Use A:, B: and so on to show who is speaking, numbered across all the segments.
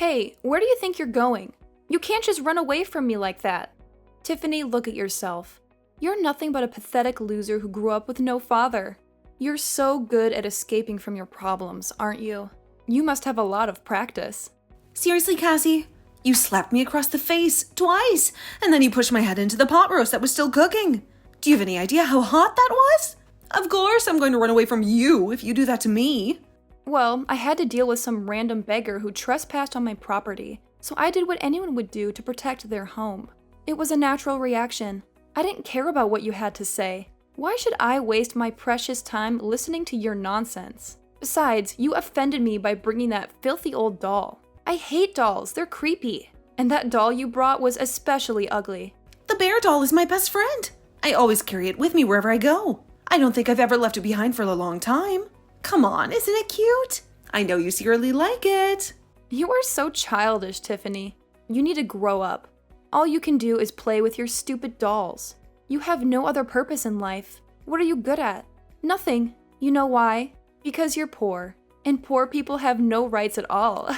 A: Hey, where do you think you're going? You can't just run away from me like that. Tiffany, look at yourself. You're nothing but a pathetic loser who grew up with no father. You're so good at escaping from your problems, aren't you? You must have a lot of practice.
B: Seriously, Cassie? You slapped me across the face twice, and then you pushed my head into the pot roast that was still cooking. Do you have any idea how hot that was? Of course I'm going to run away from you if you do that to me.
A: Well, I had to deal with some random beggar who trespassed on my property, so I did what anyone would do to protect their home. It was a natural reaction. I didn't care about what you had to say. Why should I waste my precious time listening to your nonsense? Besides, you offended me by bringing that filthy old doll. I hate dolls, they're creepy. And that doll you brought was especially ugly.
B: The bear doll is my best friend. I always carry it with me wherever I go. I don't think I've ever left it behind for a long time. Come on, isn't it cute? I know you secretly like it.
A: You are so childish, Tiffany. You need to grow up. All you can do is play with your stupid dolls. You have no other purpose in life. What are you good at? Nothing. You know why? Because you're poor. And poor people have no rights at all.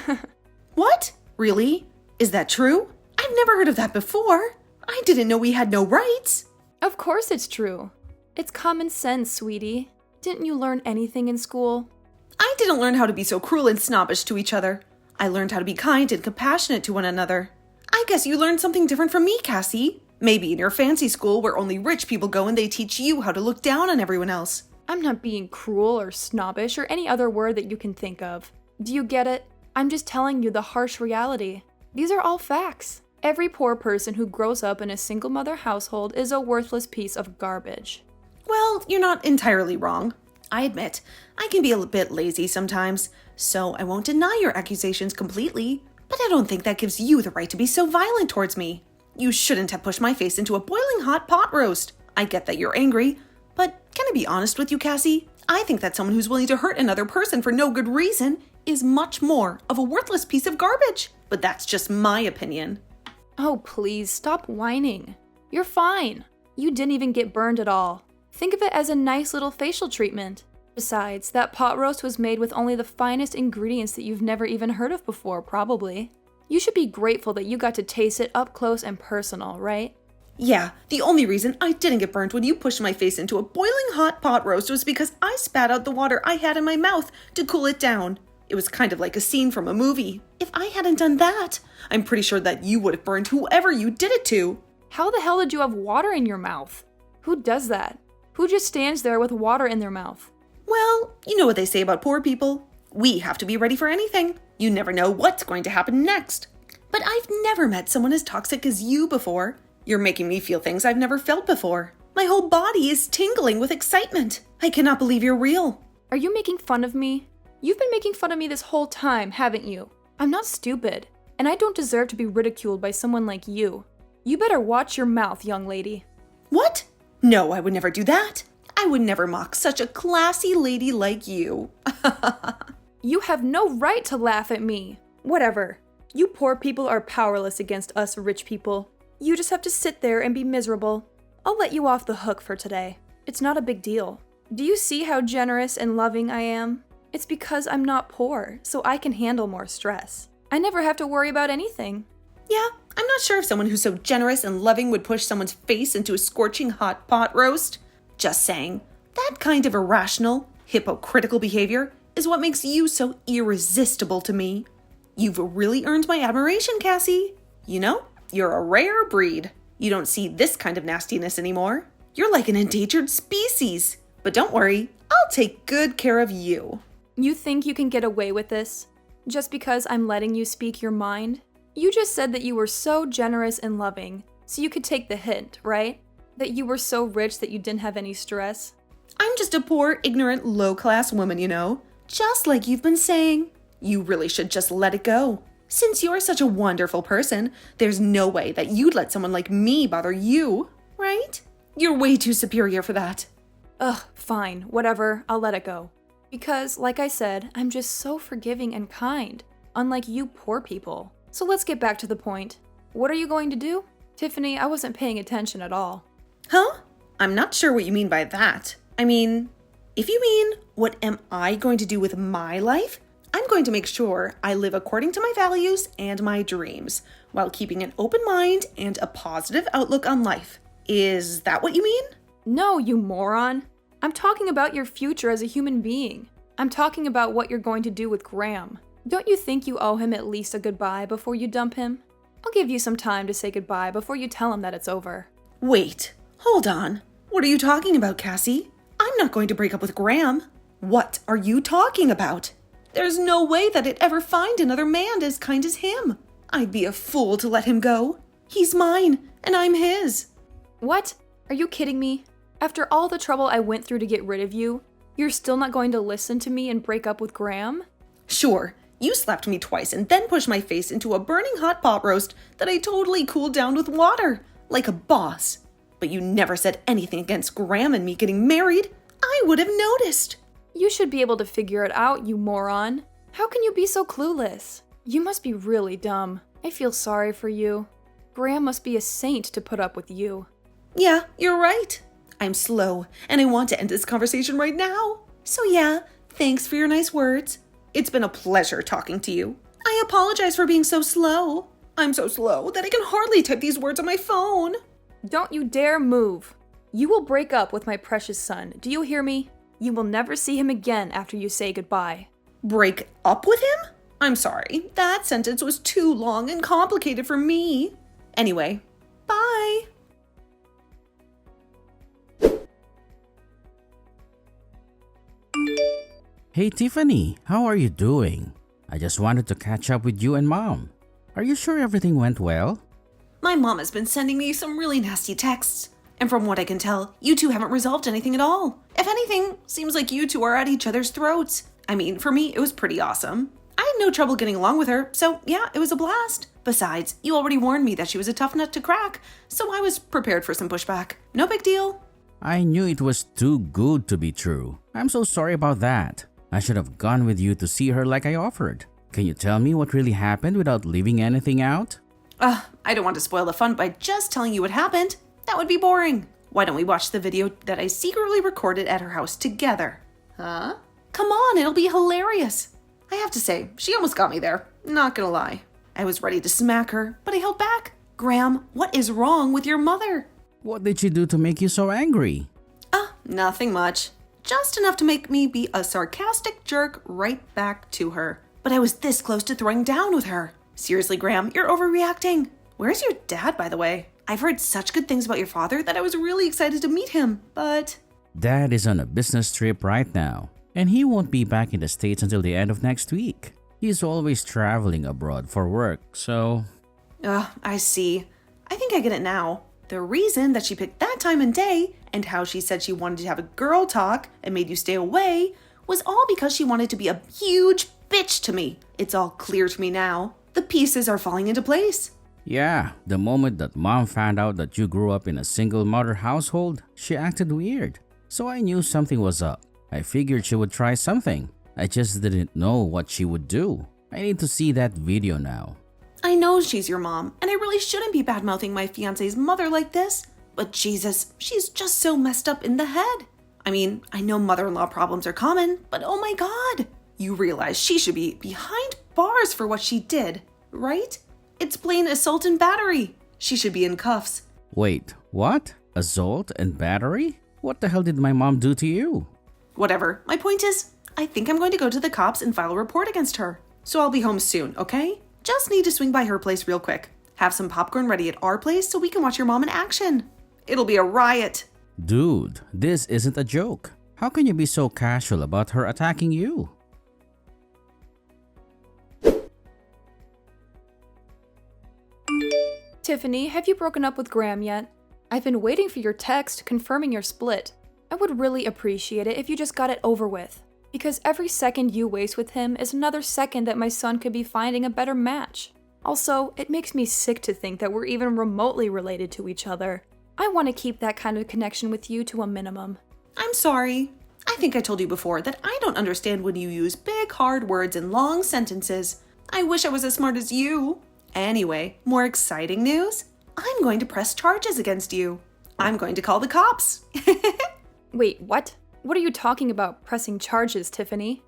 B: What? Really? Is that true? I've never heard of that before. I didn't know we had no rights.
A: Of course it's true. It's common sense, sweetie. Didn't you learn anything in school?
B: I didn't learn how to be so cruel and snobbish to each other. I learned how to be kind and compassionate to one another. I guess you learned something different from me, Cassie. Maybe in your fancy school where only rich people go and they teach you how to look down on everyone else.
A: I'm not being cruel or snobbish or any other word that you can think of. Do you get it? I'm just telling you the harsh reality. These are all facts. Every poor person who grows up in a single mother household is a worthless piece of garbage.
B: Well, you're not entirely wrong. I admit, I can be a bit lazy sometimes, so I won't deny your accusations completely. But I don't think that gives you the right to be so violent towards me. You shouldn't have pushed my face into a boiling hot pot roast. I get that you're angry, but can I be honest with you, Cassie? I think that someone who's willing to hurt another person for no good reason is much more of a worthless piece of garbage. But that's just my opinion.
A: Oh, please, stop whining. You're fine. You didn't even get burned at all. Think of it as a nice little facial treatment. Besides, that pot roast was made with only the finest ingredients that you've never even heard of before, probably. You should be grateful that you got to taste it up close and personal, right?
B: Yeah, the only reason I didn't get burnt when you pushed my face into a boiling hot pot roast was because I spat out the water I had in my mouth to cool it down. It was kind of like a scene from a movie. If I hadn't done that, I'm pretty sure that you would have burned whoever you did it to.
A: How the hell did you have water in your mouth? Who does that? Who just stands there with water in their mouth?
B: Well, you know what they say about poor people. We have to be ready for anything. You never know what's going to happen next. But I've never met someone as toxic as you before. You're making me feel things I've never felt before. My whole body is tingling with excitement. I cannot believe you're real.
A: Are you making fun of me? You've been making fun of me this whole time, haven't you? I'm not stupid, and I don't deserve to be ridiculed by someone like you. You better watch your mouth, young lady.
B: What? No, I would never do that. I would never mock such a classy lady like you.
A: You have no right to laugh at me. Whatever. You poor people are powerless against us rich people. You just have to sit there and be miserable. I'll let you off the hook for today. It's not a big deal. Do you see how generous and loving I am? It's because I'm not poor, so I can handle more stress. I never have to worry about anything.
B: Yeah, I'm not sure if someone who's so generous and loving would push someone's face into a scorching hot pot roast. Just saying, that kind of irrational, hypocritical behavior is what makes you so irresistible to me. You've really earned my admiration, Cassie. You know, you're a rare breed. You don't see this kind of nastiness anymore. You're like an endangered species. But don't worry, I'll take good care of you.
A: You think you can get away with this? Just because I'm letting you speak your mind? You just said that you were so generous and loving, so you could take the hint, right? That you were so rich that you didn't have any stress?
B: I'm just a poor, ignorant, low-class woman, you know? Just like you've been saying. You really should just let it go. Since you're such a wonderful person, there's no way that you'd let someone like me bother you, right? You're way too superior for that.
A: Ugh, fine, whatever, I'll let it go. Because, like I said, I'm just so forgiving and kind, unlike you poor people. So let's get back to the point. What are you going to do? Tiffany, I wasn't paying attention at all.
B: Huh? I'm not sure what you mean by that. I mean, if you mean, what am I going to do with my life? I'm going to make sure I live according to my values and my dreams, while keeping an open mind and a positive outlook on life. Is that what you mean?
A: No, you moron. I'm talking about your future as a human being. I'm talking about what you're going to do with Graham. Don't you think you owe him at least a goodbye before you dump him? I'll give you some time to say goodbye before you tell him that it's over.
B: Wait, hold on. What are you talking about, Cassie? I'm not going to break up with Graham. What are you talking about? There's no way that I'd ever find another man as kind as him. I'd be a fool to let him go. He's mine, and I'm his.
A: What? Are you kidding me? After all the trouble I went through to get rid of you, you're still not going to listen to me and break up with Graham?
B: Sure, you slapped me twice and then pushed my face into a burning hot pot roast that I totally cooled down with water, like a boss. But you never said anything against Graham and me getting married. I would have noticed.
A: You should be able to figure it out, you moron. How can you be so clueless? You must be really dumb. I feel sorry for you. Graham must be a saint to put up with you.
B: Yeah, you're right. I'm slow, and I want to end this conversation right now. So yeah, thanks for your nice words. It's been a pleasure talking to you. I apologize for being so slow. I'm so slow that I can hardly type these words on my phone.
A: Don't you dare move. You will break up with my precious son. Do you hear me? You will never see him again after you say goodbye.
B: Break up with him? I'm sorry. That sentence was too long and complicated for me. Anyway, bye.
C: Hey Tiffany, how are you doing? I just wanted to catch up with you and Mom. Are you sure everything went well?
B: My mom has been sending me some really nasty texts. And from what I can tell, you two haven't resolved anything at all. If anything, seems like you two are at each other's throats. I mean, for me, it was pretty awesome. I had no trouble getting along with her, so yeah, it was a blast. Besides, you already warned me that she was a tough nut to crack, so I was prepared for some pushback. No big deal.
C: I knew it was too good to be true. I'm so sorry about that. I should have gone with you to see her like I offered. Can you tell me what really happened without leaving anything out?
B: I don't want to spoil the fun by just telling you what happened. That would be boring. Why don't we watch the video that I secretly recorded at her house together? Huh? Come on, it'll be hilarious. I have to say, she almost got me there. Not gonna lie. I was ready to smack her, but I held back. Graham, what is wrong with your mother?
C: What did she do to make you so angry?
B: Nothing much. Just enough to make me be a sarcastic jerk right back to her. But I was this close to throwing down with her. Seriously, Graham, you're overreacting. Where's your dad, by the way? I've heard such good things about your father that I was really excited to meet him, but...
C: Dad is on a business trip right now, and he won't be back in the States until the end of next week. He's always traveling abroad for work, so...
B: I see. I think I get it now. The reason that she picked that time and day, and how she said she wanted to have a girl talk and made you stay away, was all because she wanted to be a huge bitch to me. It's all clear to me now. The pieces are falling into place.
C: Yeah, the moment that Mom found out that you grew up in a single mother household, she acted weird. So I knew something was up. I figured she would try something. I just didn't know what she would do. I need to see that video now.
B: I know she's your mom, and I really shouldn't be bad-mouthing my fiancé's mother like this. But Jesus, she's just so messed up in the head. I mean, I know mother-in-law problems are common, but oh my God. You realize she should be behind bars for what she did, right? It's plain assault and battery. She should be in cuffs.
C: Wait, what? Assault and battery? What the hell did my mom do to you?
B: Whatever. My point is, I think I'm going to go to the cops and file a report against her. So I'll be home soon, okay? Just need to swing by her place real quick. Have some popcorn ready at our place so we can watch your mom in action. It'll be a riot.
C: Dude, this isn't a joke. How can you be so casual about her attacking you?
A: Tiffany, have you broken up with Graham yet? I've been waiting for your text confirming your split. I would really appreciate it if you just got it over with. Because every second you waste with him is another second that my son could be finding a better match. Also, it makes me sick to think that we're even remotely related to each other. I want to keep that kind of connection with you to a minimum.
B: I'm sorry. I think I told you before that I don't understand when you use big, hard words in long sentences. I wish I was as smart as you. Anyway, more exciting news? I'm going to press charges against you. I'm going to call the cops.
A: Wait, what? What are you talking about, pressing charges, Tiffany?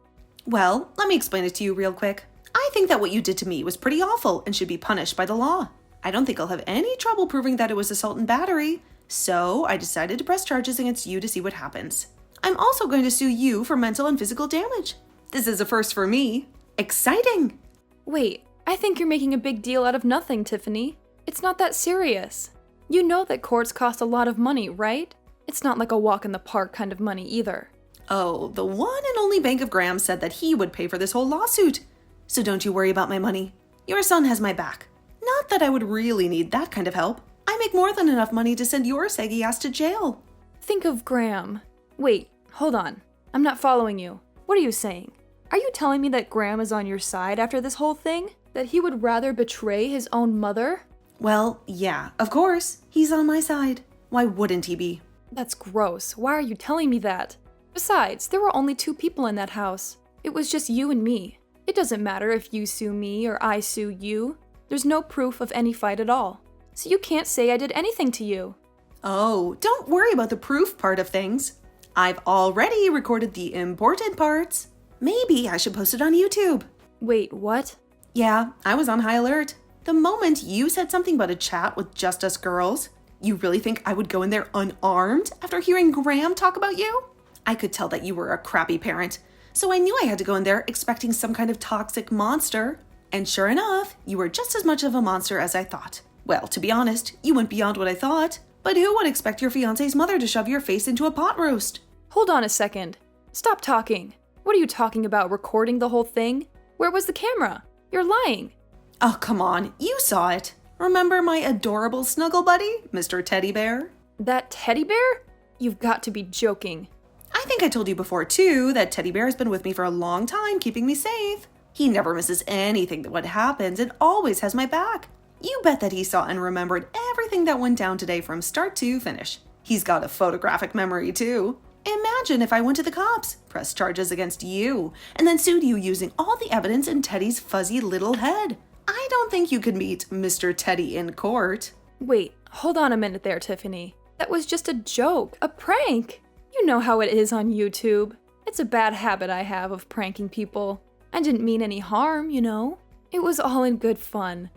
B: Well, let me explain it to you real quick. I think that what you did to me was pretty awful and should be punished by the law. I don't think I'll have any trouble proving that it was assault and battery, so I decided to press charges against you to see what happens. I'm also going to sue you for mental and physical damage. This is a first for me. Exciting!
A: Wait, I think you're making a big deal out of nothing, Tiffany. It's not that serious. You know that courts cost a lot of money, right? It's not like a walk in the park kind of money either.
B: Oh, the one and only Bank of Graham said that he would pay for this whole lawsuit. So don't you worry about my money. Your son has my back. Not that I would really need that kind of help. I make more than enough money to send your saggy ass to jail.
A: Think of Graham. Wait, hold on. I'm not following you. What are you saying? Are you telling me that Graham is on your side after this whole thing? That he would rather betray his own mother?
B: Well, yeah, of course. He's on my side. Why wouldn't he be?
A: That's gross. Why are you telling me that? Besides, there were only 2 people in that house. It was just you and me. It doesn't matter if you sue me or I sue you. There's no proof of any fight at all. So you can't say I did anything to you.
B: Oh, don't worry about the proof part of things. I've already recorded the important parts. Maybe I should post it on YouTube.
A: Wait, what?
B: Yeah, I was on high alert. The moment you said something about a chat with just us girls, you really think I would go in there unarmed after hearing Graham talk about you? I could tell that you were a crappy parent, so I knew I had to go in there expecting some kind of toxic monster. And sure enough, you were just as much of a monster as I thought. Well, to be honest, you went beyond what I thought. But who would expect your fiancé's mother to shove your face into a pot roast?
A: Hold on a second. Stop talking. What are you talking about, recording the whole thing? Where was the camera? You're lying.
B: Oh, come on, you saw it. Remember my adorable snuggle buddy, Mr. Teddy Bear?
A: That teddy bear? You've got to be joking.
B: I think I told you before, too, that Teddy Bear has been with me for a long time, keeping me safe. He never misses anything that what happens and always has my back. You bet that he saw and remembered everything that went down today from start to finish. He's got a photographic memory, too. Imagine if I went to the cops, pressed charges against you, and then sued you using all the evidence in Teddy's fuzzy little head. I don't think you could meet Mr. Teddy in court.
A: Wait, hold on a minute there, Tiffany. That was just a joke, a prank. You know how it is on YouTube. It's a bad habit I have of pranking people. I didn't mean any harm, you know. It was all in good fun.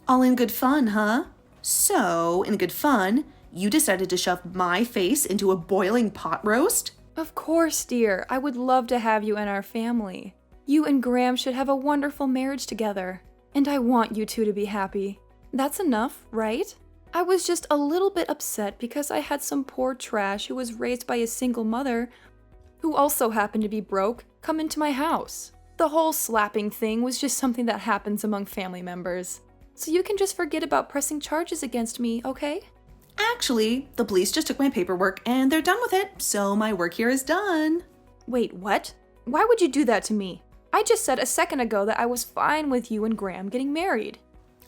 B: All in good fun, huh? So, in good fun, you decided to shove my face into a boiling pot roast?
A: Of course, dear. I would love to have you in our family. You and Graham should have a wonderful marriage together. And I want you two to be happy. That's enough, right? I was just a little bit upset because I had some poor trash who was raised by a single mother, who also happened to be broke, come into my house. The whole slapping thing was just something that happens among family members. So you can just forget about pressing charges against me, okay?
B: Actually, the police just took my paperwork and they're done with it, so my work here is done.
A: Wait, what? Why would you do that to me? I just said a second ago that I was fine with you and Graham getting married.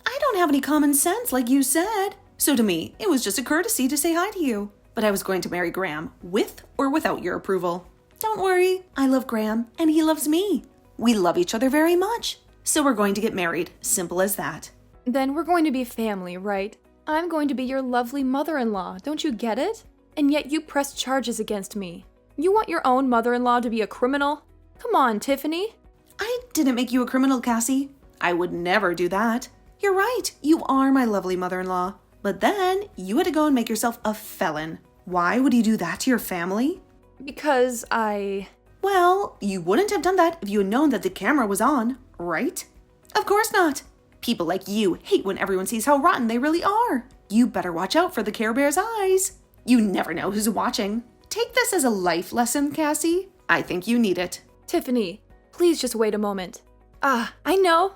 B: I don't have any common sense like you said. So to me, it was just a courtesy to say hi to you. But I was going to marry Graham, with or without your approval. Don't worry, I love Graham, and he loves me. We love each other very much. So we're going to get married, simple as that.
A: Then we're going to be family, right? I'm going to be your lovely mother-in-law, don't you get it? And yet you pressed charges against me. You want your own mother-in-law to be a criminal? Come on, Tiffany.
B: I didn't make you a criminal, Cassie. I would never do that. You're right, you are my lovely mother-in-law. But then, you had to go and make yourself a felon. Why would you do that to your family?
A: Because
B: Well, you wouldn't have done that if you had known that the camera was on, right? Of course not. People like you hate when everyone sees how rotten they really are. You better watch out for the Care Bear's eyes. You never know who's watching. Take this as a life lesson, Cassie. I think you need it.
A: Tiffany, please just wait a moment. I know.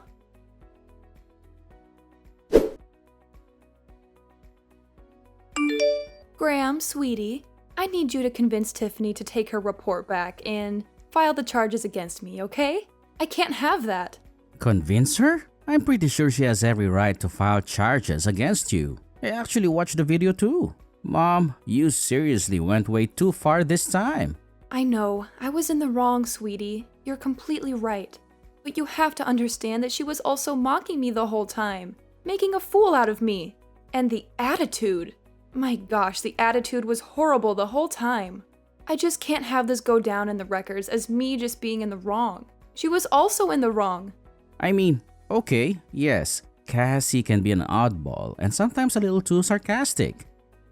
A: Graham, sweetie, I need you to convince Tiffany to take her report back and file the charges against me, okay? I can't have that.
C: Convince her? I'm pretty sure she has every right to file charges against you. I actually watched the video too. Mom, you seriously went way too far this time.
A: I know, I was in the wrong, sweetie. You're completely right. But you have to understand that she was also mocking me the whole time, making a fool out of me. And the attitude. My gosh, the attitude was horrible the whole time. I just can't have this go down in the records as me just being in the wrong. She was also in the wrong.
C: I mean, okay, yes, Cassie can be an oddball and sometimes a little too sarcastic.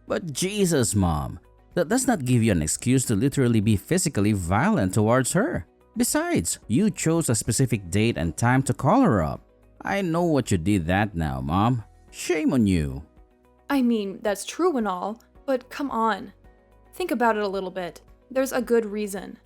C: But Jesus, Mom, that does not give you an excuse to literally be physically violent towards her. Besides, you chose a specific date and time to call her up. I know what you did that now, Mom. Shame on you.
A: I mean, that's true and all, but come on. Think about it a little bit. There's a good reason.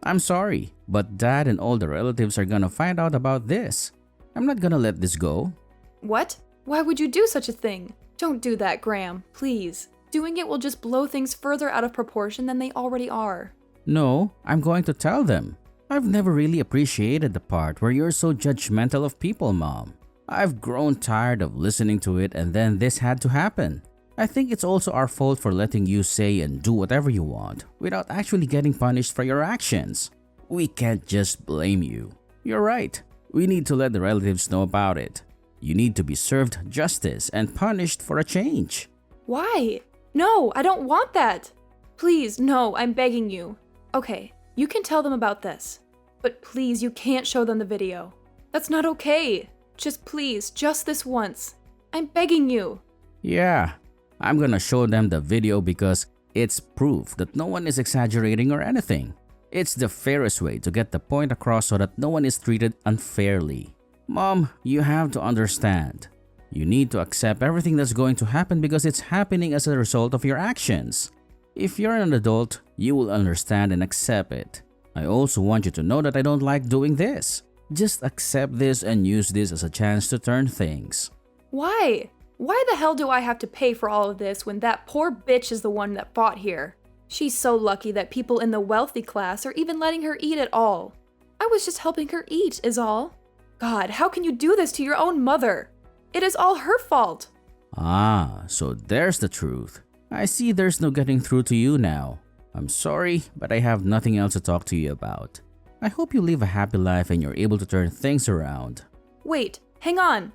C: I'm sorry, but Dad and all the relatives are gonna find out about this. I'm not gonna let this go.
A: What? Why would you do such a thing? Don't do that, Graham, please. Doing it will just blow things further out of proportion than they already are.
C: No, I'm going to tell them. I've never really appreciated the part where you're so judgmental of people, Mom. I've grown tired of listening to it and then this had to happen. I think it's also our fault for letting you say and do whatever you want without actually getting punished for your actions. We can't just blame you. You're right. We need to let the relatives know about it. You need to be served justice and punished for a change.
A: Why? No, I don't want that. Please, no, I'm begging you. Okay, you can tell them about this. But please, you can't show them the video. That's not okay. Just please, just this once. I'm begging you.
C: Yeah, I'm gonna show them the video because it's proof that no one is exaggerating or anything. It's the fairest way to get the point across so that no one is treated unfairly. Mom, you have to understand. You need to accept everything that's going to happen because it's happening as a result of your actions. If you're an adult, you will understand and accept it. I also want you to know that I don't like doing this. Just accept this and use this as a chance to turn things.
A: Why? Why the hell do I have to pay for all of this when that poor bitch is the one that fought here? She's so lucky that people in the wealthy class are even letting her eat at all. I was just helping her eat, is all. God, how can you do this to your own mother? It is all her fault.
C: Ah, so there's the truth. I see there's no getting through to you now. I'm sorry, but I have nothing else to talk to you about. I hope you live a happy life and you're able to turn things around.
A: Wait, hang on.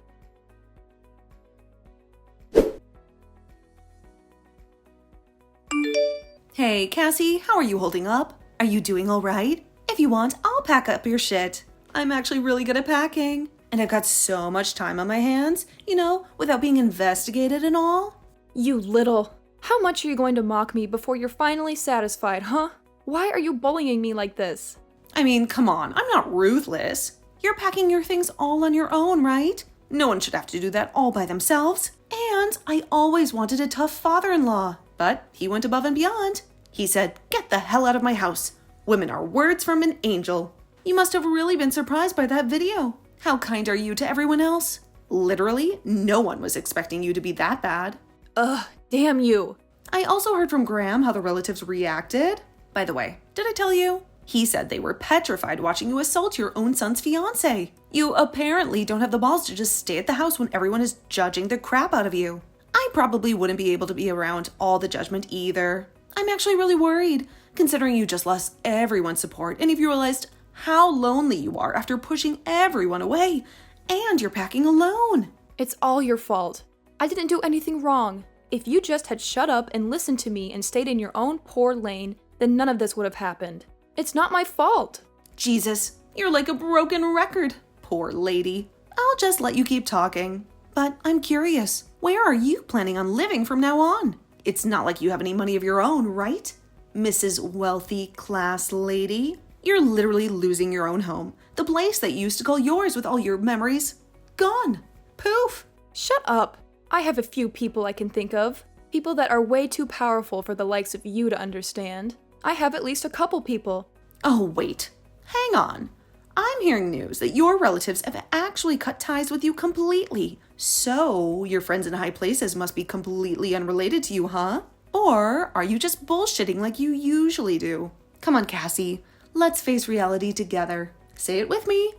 B: Hey, Cassie, how are you holding up? Are you doing all right? If you want, I'll pack up your shit. I'm actually really good at packing. And I've got so much time on my hands, without being investigated and all.
A: You little. How much are you going to mock me before you're finally satisfied, huh? Why are you bullying me like this?
B: I mean, come on, I'm not ruthless. You're packing your things all on your own, right? No one should have to do that all by themselves. And I always wanted a tough father-in-law, but he went above and beyond. He said, "Get the hell out of my house. Women are words from an angel." You must have really been surprised by that video. How kind are you to everyone else? Literally, no one was expecting you to be that bad.
A: Ugh, damn you.
B: I also heard from Graham how the relatives reacted. By the way, did I tell you? He said they were petrified watching you assault your own son's fiancée. You apparently don't have the balls to just stay at the house when everyone is judging the crap out of you. I probably wouldn't be able to be around all the judgment either. I'm actually really worried, considering you just lost everyone's support and if you realized how lonely you are after pushing everyone away and you're packing alone.
A: It's all your fault. I didn't do anything wrong. If you just had shut up and listened to me and stayed in your own poor lane, then none of this would have happened. It's not my fault.
B: Jesus, you're like a broken record. Poor lady. I'll just let you keep talking. But I'm curious, where are you planning on living from now on? It's not like you have any money of your own, right? Mrs. Wealthy Class Lady? You're literally losing your own home. The place that you used to call yours with all your memories. Gone. Poof.
A: Shut up. I have a few people I can think of. People that are way too powerful for the likes of you to understand. I have at least a couple people.
B: Oh, wait. Hang on. I'm hearing news that your relatives have actually cut ties with you completely. So, your friends in high places must be completely unrelated to you, huh? Or are you just bullshitting like you usually do? Come on, Cassie. Let's face reality together. Say it with me.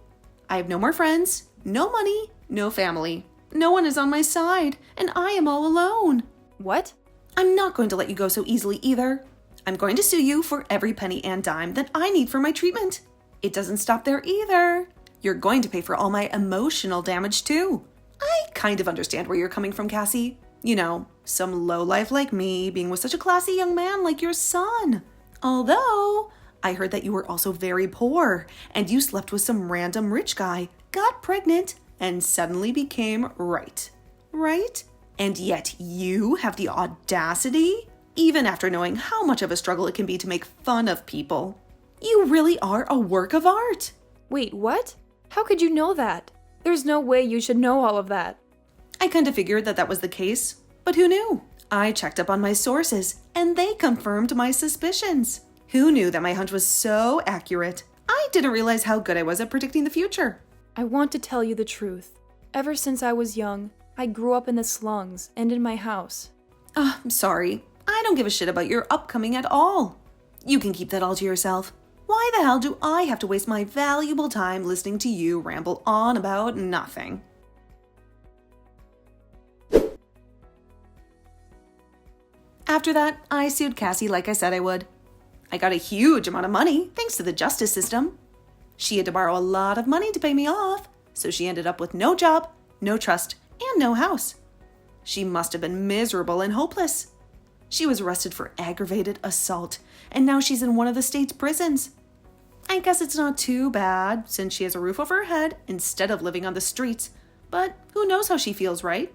B: I have no more friends, no money, no family. No one is on my side, and I am all alone.
A: What?
B: I'm not going to let you go so easily either. I'm going to sue you for every penny and dime that I need for my treatment. It doesn't stop there either. You're going to pay for all my emotional damage too. I kind of understand where you're coming from, Cassie. Some lowlife like me being with such a classy young man like your son. Although, I heard that you were also very poor, and you slept with some random rich guy, got pregnant, and suddenly became right. Right? And yet you have the audacity, even after knowing how much of a struggle it can be to make fun of people. You really are a work of art.
A: Wait, what? How could you know that? There's no way you should know all of that.
B: I kind of figured that was the case, but who knew? I checked up on my sources, and they confirmed my suspicions. Who knew that my hunch was so accurate? I didn't realize how good I was at predicting the future.
A: I want to tell you the truth. Ever since I was young, I grew up in the slums and in my house.
B: I'm sorry. I don't give a shit about your upcoming at all. You can keep that all to yourself. Why the hell do I have to waste my valuable time listening to you ramble on about nothing? After that, I sued Cassie like I said I would. I got a huge amount of money thanks to the justice system. She had to borrow a lot of money to pay me off, so she ended up with no job, no trust, and no house. She must have been miserable and hopeless. She was arrested for aggravated assault, and now she's in one of the state's prisons. I guess it's not too bad, since she has a roof over her head instead of living on the streets, but who knows how she feels, right?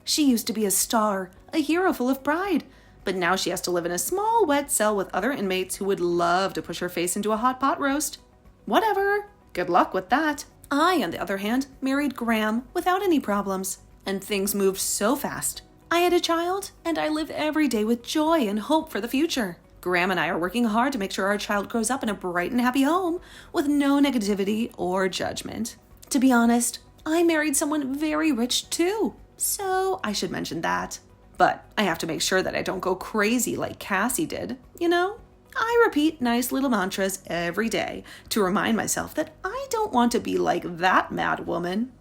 B: She used to be a star, a hero full of pride, but now she has to live in a small, wet cell with other inmates who would love to push her face into a hot pot roast. Whatever. Good luck with that. I, on the other hand, married Graham without any problems, and things moved so fast. I had a child, and I live every day with joy and hope for the future. Graham and I are working hard to make sure our child grows up in a bright and happy home with no negativity or judgment. To be honest, I married someone very rich too, so I should mention that. But I have to make sure that I don't go crazy like Cassie did, you know? I repeat nice little mantras every day to remind myself that I don't want to be like that mad woman.